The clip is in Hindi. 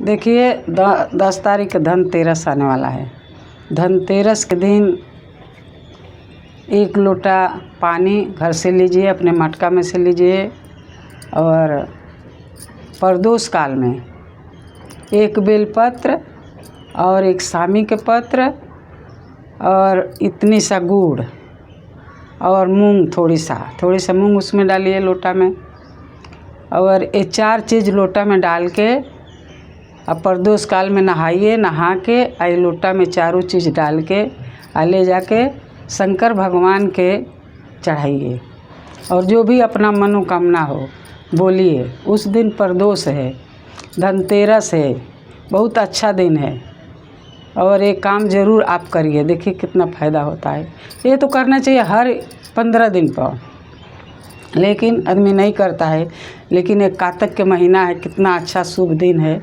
देखिए 10 तारीख धनतेरस आने वाला है। धनतेरस के दिन 1 लोटा पानी घर से लीजिए, अपने मटका में से लीजिए और प्रदोष काल में 1 बेलपत्र और 1 सामी के पत्र और इतनी सा गुड़ और मूंग, थोड़ी सा मूंग उसमें डालिए लोटा में, और ये 4 चीज़ लोटा में डाल के अब प्रदोष काल में नहाइए। नहा के ये लोटा में चारों चीज़ डाल के ले जाके शंकर भगवान के चढ़ाइए और जो भी अपना मनोकामना हो बोलिए। उस दिन प्रदोष है, धनतेरस है, बहुत अच्छा दिन है और ये काम ज़रूर आप करिए। देखिए कितना फ़ायदा होता है। ये तो करना चाहिए हर 15 दिन पर, लेकिन आदमी नहीं करता है। लेकिन एक कार्तिक के महीना है, कितना अच्छा शुभ दिन है।